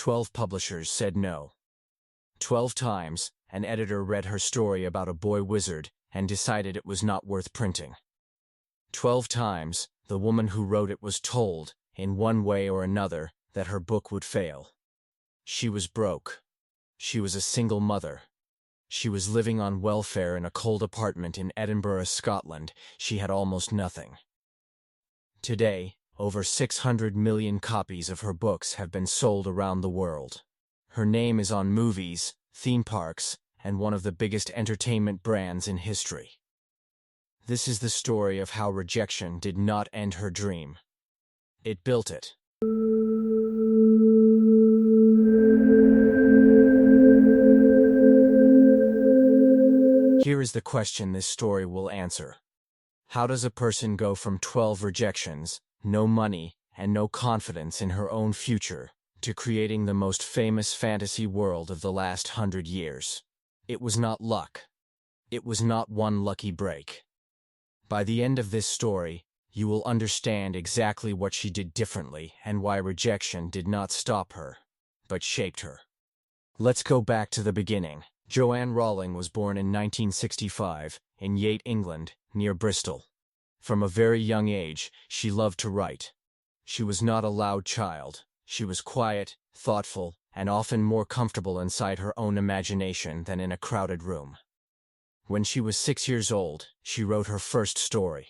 12 publishers said no. 12 times, an editor read her story about a boy wizard and decided it was not worth printing. 12 times, the woman who wrote it was told, in one way or another, that her book would fail. She was broke. She was a single mother. She was living on welfare in a cold apartment in Edinburgh, Scotland. She had almost nothing. Today, over 600 million copies of her books have been sold around the world. Her name is on movies, theme parks, and one of the biggest entertainment brands in history. This is the story of how rejection did not end her dream. It built it. Here is the question this story will answer. How does a person go from 12 rejections, no money, and no confidence in her own future, to creating the most famous fantasy world of the last 100 years? It was not luck. It was not one lucky break. By the end of this story, you will understand exactly what she did differently and why rejection did not stop her, but shaped her. Let's go back to the beginning. Joanne Rowling was born in 1965 in Yate, England, near Bristol. From a very young age, she loved to write. She was not a loud child. She was quiet, thoughtful, and often more comfortable inside her own imagination than in a crowded room. When she was 6 years old, she wrote her first story.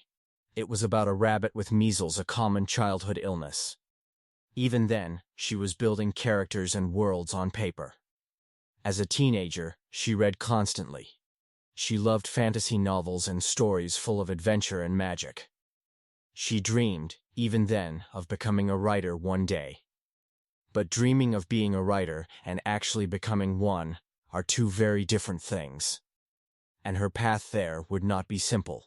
It was about a rabbit with measles, a common childhood illness. Even then, she was building characters and worlds on paper. As a teenager, she read constantly. She loved fantasy novels and stories full of adventure and magic. She dreamed, even then, of becoming a writer one day. But dreaming of being a writer and actually becoming one are two very different things. And her path there would not be simple.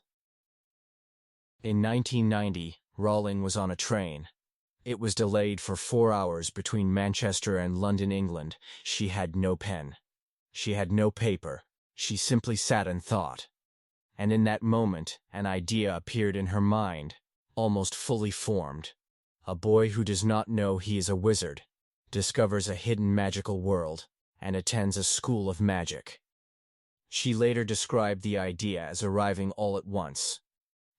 In 1990, Rowling was on a train. It was delayed for 4 hours between Manchester and London, England. She had no pen. She had no paper. She simply sat and thought. And in that moment, an idea appeared in her mind, almost fully formed. A boy who does not know he is a wizard, discovers a hidden magical world, and attends a school of magic. She later described the idea as arriving all at once,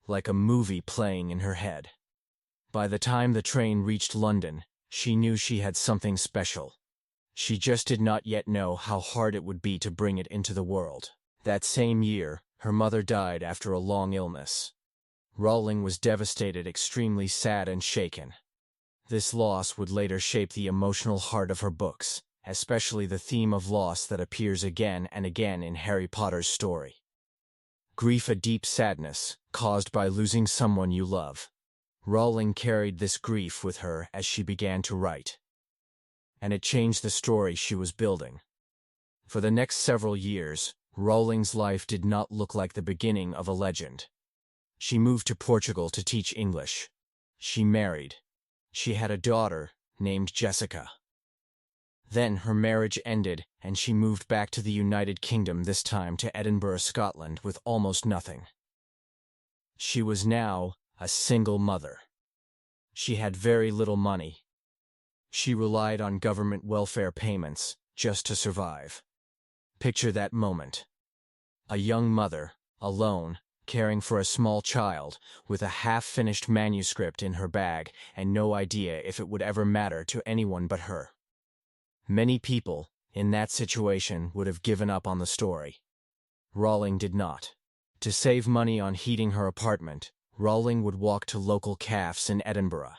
like a movie playing in her head. By the time the train reached London, she knew she had something special. She just did not yet know how hard it would be to bring it into the world. That same year, her mother died after a long illness. Rowling was devastated, extremely sad and shaken. This loss would later shape the emotional heart of her books, especially the theme of loss that appears again and again in Harry Potter's story. Grief, a deep sadness, caused by losing someone you love. Rowling carried this grief with her as she began to write. And it changed the story she was building. For the next several years, Rowling's life did not look like the beginning of a legend. She moved to Portugal to teach English. She married. She had a daughter named Jessica. Then her marriage ended and she moved back to the United Kingdom, this time to Edinburgh, Scotland, with almost nothing. She was now a single mother. She had very little money. She relied on government welfare payments just to survive. Picture that moment. A young mother, alone, caring for a small child, with a half-finished manuscript in her bag and no idea if it would ever matter to anyone but her. Many people, in that situation, would have given up on the story. Rowling did not. To save money on heating her apartment, Rowling would walk to local cafes in Edinburgh.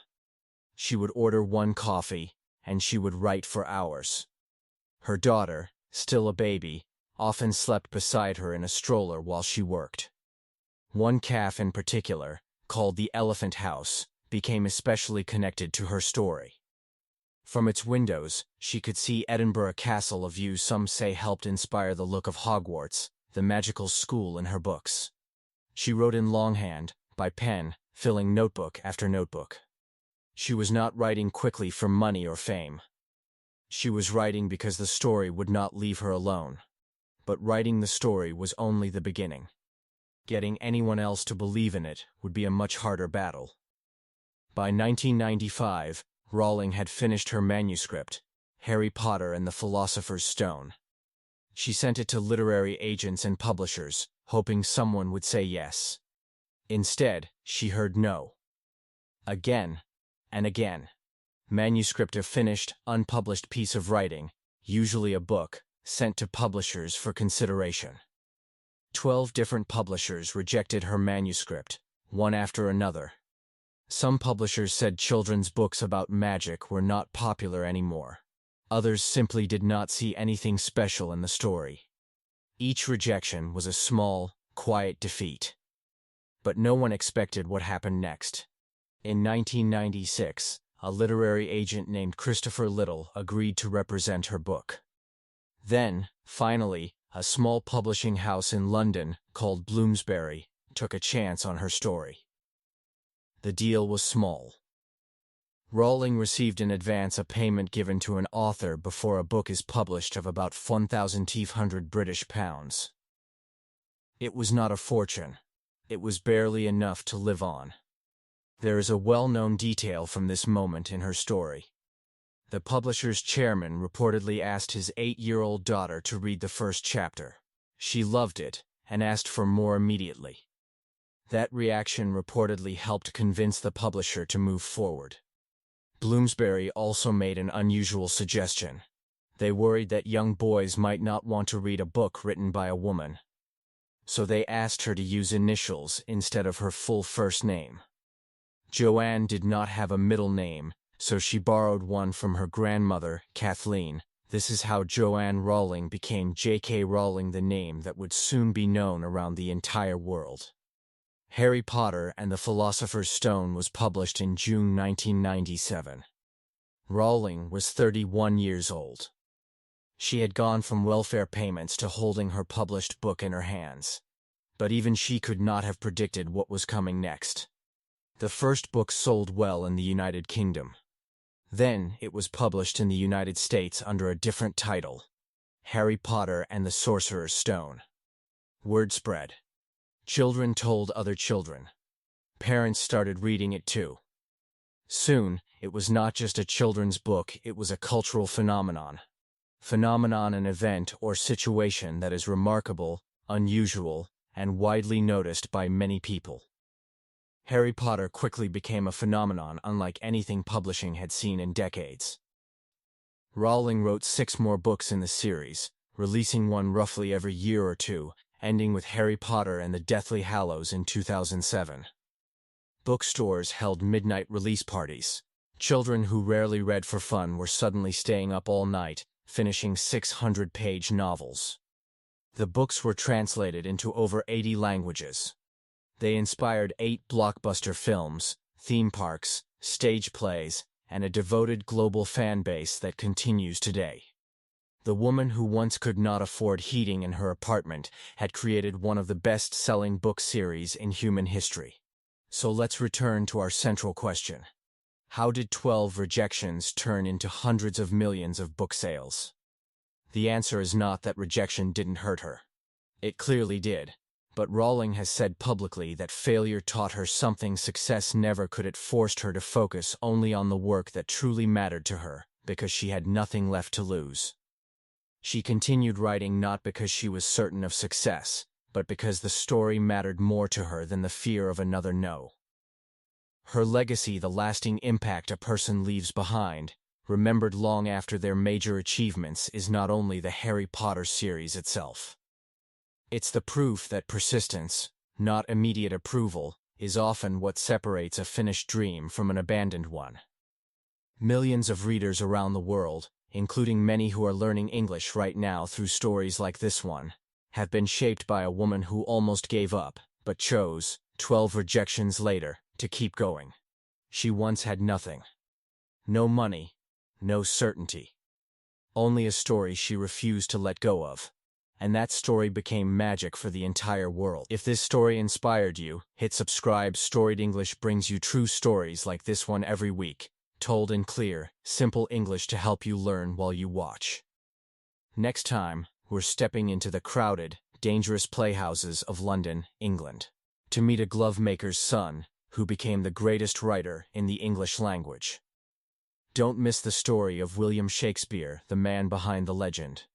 She would order one coffee, and she would write for hours. Her daughter, still a baby, often slept beside her in a stroller while she worked. One cafe in particular, called the Elephant House, became especially connected to her story. From its windows, she could see Edinburgh Castle, a view some say helped inspire the look of Hogwarts, the magical school, in her books. She wrote in longhand, by pen, filling notebook after notebook. She was not writing quickly for money or fame. She was writing because the story would not leave her alone. But writing the story was only the beginning. Getting anyone else to believe in it would be a much harder battle. By 1995, Rowling had finished her manuscript, Harry Potter and the Philosopher's Stone. She sent it to literary agents and publishers, hoping someone would say yes. Instead, she heard no. Again and again. Manuscript of finished, unpublished piece of writing, usually a book, sent to publishers for consideration. 12 different publishers rejected her manuscript, one after another. Some publishers said children's books about magic were not popular anymore. Others simply did not see anything special in the story. Each rejection was a small, quiet defeat. But no one expected what happened next. In 1996, a literary agent named Christopher Little agreed to represent her book. Then, finally, a small publishing house in London, called Bloomsbury, took a chance on her story. The deal was small. Rowling received in advance a payment given to an author before a book is published of about £1,200 British. It was not a fortune. It was barely enough to live on. There is a well-known detail from this moment in her story. The publisher's chairman reportedly asked his 8-year-old daughter to read the first chapter. She loved it and asked for more immediately. That reaction reportedly helped convince the publisher to move forward. Bloomsbury also made an unusual suggestion. They worried that young boys might not want to read a book written by a woman. So they asked her to use initials instead of her full first name. Joanne did not have a middle name, so she borrowed one from her grandmother, Kathleen. This is how Joanne Rowling became J.K. Rowling, the name that would soon be known around the entire world. Harry Potter and the Philosopher's Stone was published in June 1997. Rowling was 31 years old. She had gone from welfare payments to holding her published book in her hands. But even she could not have predicted what was coming next. The first book sold well in the United Kingdom. Then it was published in the United States under a different title, Harry Potter and the Sorcerer's Stone. Word spread. Children told other children. Parents started reading it too. Soon, it was not just a children's book, it was a cultural phenomenon. An event or situation that is remarkable, unusual, and widely noticed by many people. Harry Potter quickly became a phenomenon unlike anything publishing had seen in decades. Rowling wrote 6 more books in the series, releasing one roughly every year or two, ending with Harry Potter and the Deathly Hallows in 2007. Bookstores held midnight release parties. Children who rarely read for fun were suddenly staying up all night, finishing 600-page novels. The books were translated into over 80 languages. They inspired 8 blockbuster films, theme parks, stage plays, and a devoted global fan base that continues today. The woman who once could not afford heating in her apartment had created one of the best-selling book series in human history. So let's return to our central question. How did 12 rejections turn into hundreds of millions of book sales? The answer is not that rejection didn't hurt her. It clearly did. But Rowling has said publicly that failure taught her something success never could. It forced her to focus only on the work that truly mattered to her, because she had nothing left to lose. She continued writing not because she was certain of success, but because the story mattered more to her than the fear of another no. Her legacy, the lasting impact a person leaves behind, remembered long after their major achievements, is not only the Harry Potter series itself. It's the proof that persistence, not immediate approval, is often what separates a finished dream from an abandoned one. Millions of readers around the world, including many who are learning English right now through stories like this one, have been shaped by a woman who almost gave up, but chose, 12 rejections later, to keep going. She once had nothing. No money, no certainty. Only a story she refused to let go of. And that story became magic for the entire world. If this story inspired you, hit subscribe. Storied English brings you true stories like this one every week, told in clear, simple English to help you learn while you watch. Next time, we're stepping into the crowded, dangerous playhouses of London, England, to meet a glovemaker's son who became the greatest writer in the English language. Don't miss the story of William Shakespeare, the man behind the legend.